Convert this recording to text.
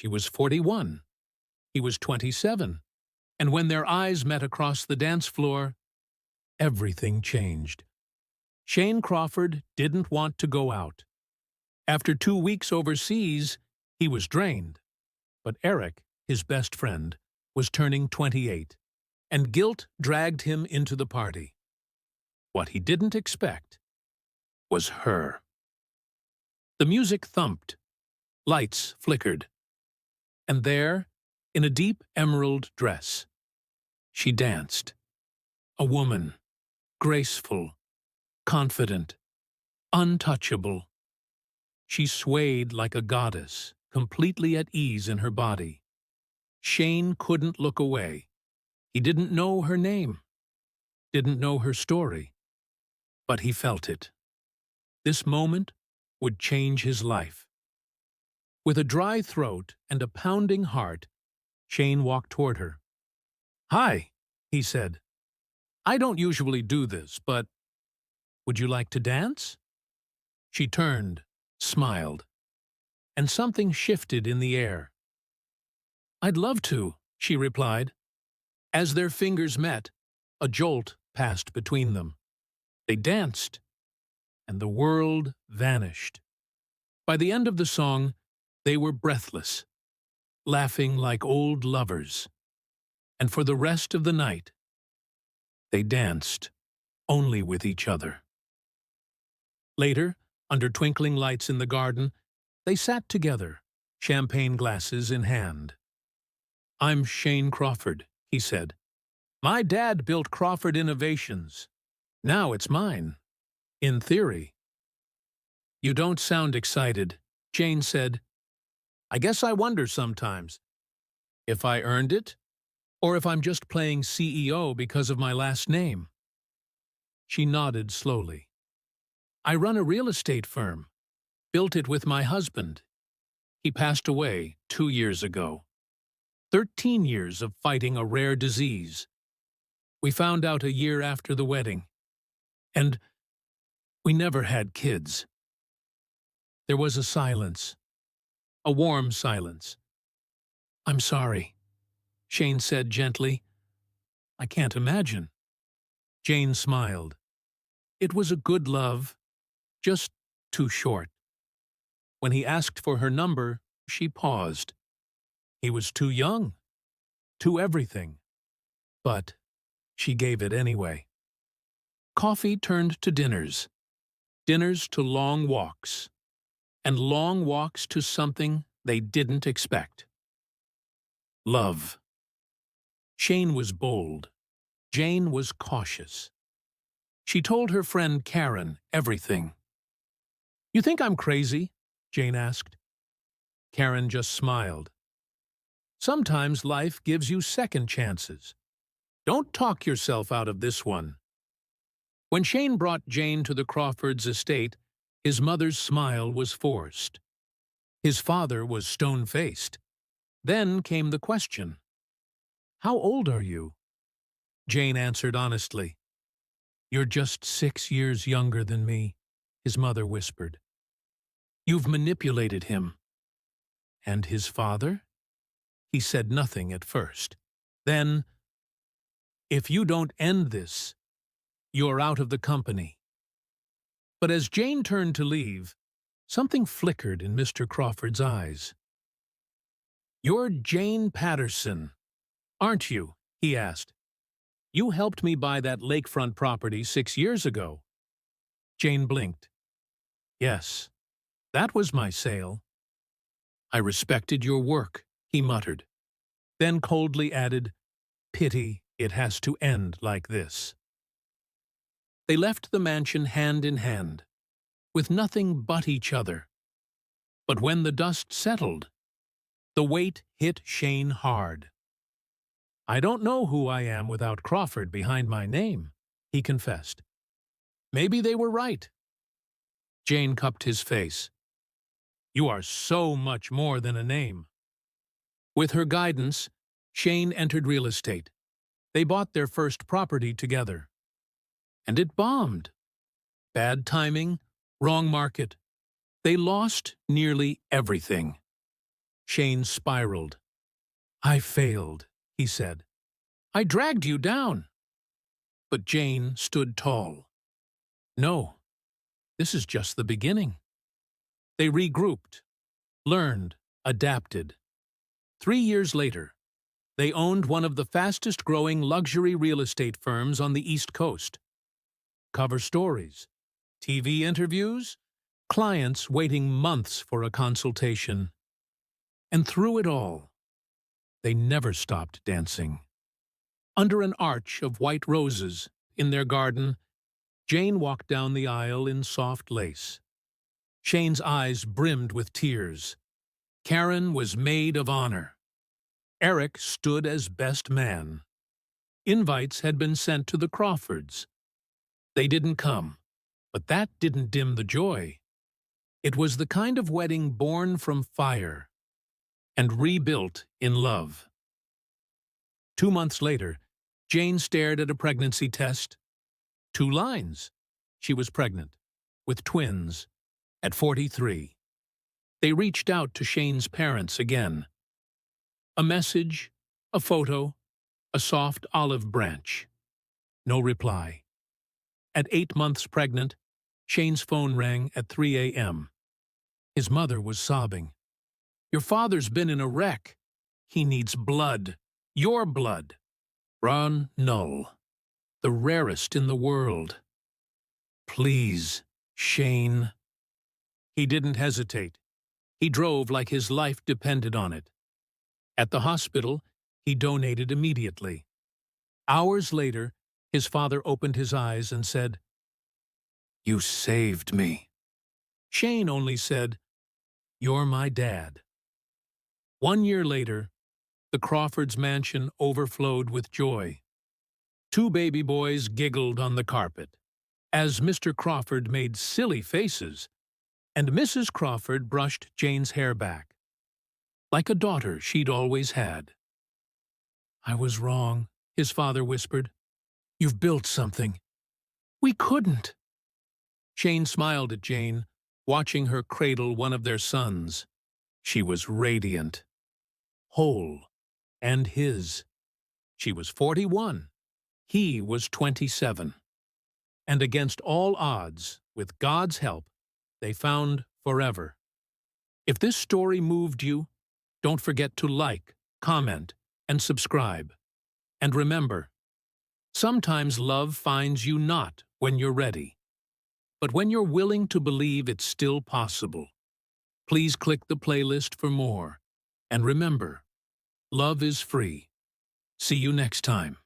She was 41. He was 27. And when their eyes met across the dance floor, everything changed. Shane Crawford didn't want to go out. After 2 weeks overseas, he was drained. But Eric, his best friend, was turning 28, and guilt dragged him into the party. What he didn't expect was her. The music thumped, lights flickered, and there, in a deep emerald dress, she danced. A woman, graceful, confident, untouchable. She swayed like a goddess, completely at ease in her body. Shane couldn't look away. He didn't know her name, didn't know her story, but he felt it. This moment would change his life. With a dry throat and a pounding heart, Shane walked toward her. "Hi," he said. "I don't usually do this, but would you like to dance?" She turned, smiled, and something shifted in the air. "I'd love to," she replied. As their fingers met, a jolt passed between them. They danced, and the world vanished. By the end of the song, they were breathless, laughing like old lovers. And for the rest of the night, they danced only with each other. Later, under twinkling lights in the garden, they sat together, champagne glasses in hand. "I'm Shane Crawford," he said. "My dad built Crawford Innovations. Now it's mine. In theory." "You don't sound excited," Jane said. "I guess I wonder sometimes if I earned it, or if I'm just playing CEO because of my last name." She nodded slowly. "I run a real estate firm. Built it with my husband. He passed away 2 years ago. 13 years of fighting a rare disease. We found out a year after the wedding. And we never had kids." There was a silence, a warm silence. "I'm sorry," Shane said gently. "I can't imagine." Jane smiled. It was a good love, just too short. When he asked for her number, she paused. He was too young, too everything. But she gave it anyway. Coffee turned to dinners, dinners to long walks, and long walks to something they didn't expect. Love. Shane was bold. Jane was cautious. She told her friend Karen everything. "You think I'm crazy?" Jane asked. Karen just smiled. "Sometimes life gives you second chances. Don't talk yourself out of this one." When Shane brought Jane to the Crawfords' estate, his mother's smile was forced. His father was stone-faced. Then came the question, "How old are you?" Jane answered honestly. "You're just 6 years younger than me," his mother whispered. "You've manipulated him." "And his father?" He said nothing at first. Then, "If you don't end this, you're out of the company." But as Jane turned to leave, something flickered in Mr. Crawford's eyes. "You're Jane Patterson, aren't you?" he asked. "You helped me buy that lakefront property 6 years ago." Jane blinked. "Yes, that was my sale." "I respected your work," he muttered. Then coldly added, "Pity it has to end like this." They left the mansion hand in hand, with nothing but each other. But when the dust settled, the weight hit Shane hard. "I don't know who I am without Crawford behind my name," he confessed. "Maybe they were right." Jane cupped his face. "You are so much more than a name." With her guidance, Shane entered real estate. They bought their first property together. And it bombed. Bad timing, wrong market. They lost nearly everything. Shane spiraled. "I failed," he said. "I dragged you down." But Jane stood tall. "No, this is just the beginning." They regrouped, learned, adapted. 3 years later, they owned one of the fastest-growing luxury real estate firms on the East Coast. Cover stories, TV interviews, clients waiting months for a consultation. And through it all, they never stopped dancing. Under an arch of white roses in their garden, Jane walked down the aisle in soft lace. Shane's eyes brimmed with tears. Karen was maid of honor. Eric stood as best man. Invites had been sent to the Crawfords. They didn't come, but that didn't dim the joy. It was the kind of wedding born from fire and rebuilt in love. 2 months later, Jane stared at a pregnancy test. 2 lines. She was pregnant, with twins, at 43. They reached out to Shane's parents again. A message, a photo, a soft olive branch. No reply. At 8 months pregnant, Shane's phone rang at 3 a.m. His mother was sobbing. "Your father's been in a wreck. He needs blood. Your blood. Raw null. The rarest in the world. Please, Shane." He didn't hesitate. He drove like his life depended on it. At the hospital, he donated immediately. Hours later, his father opened his eyes and said, "You saved me." Shane only said, "You're my dad." 1 year later, the Crawfords' mansion overflowed with joy. 2 baby boys giggled on the carpet, as Mr. Crawford made silly faces, and Mrs. Crawford brushed Jane's hair back, like a daughter she'd always had. "I was wrong," his father whispered. "You've built something. We couldn't." Shane smiled at Jane, watching her cradle one of their sons. She was radiant, whole, and his. She was 41. He was 27. And against all odds, with God's help, they found forever. If this story moved you, don't forget to like, comment, and subscribe. And remember, sometimes love finds you not when you're ready, but when you're willing to believe it's still possible. Please click the playlist for more. And remember, love is free. See you next time.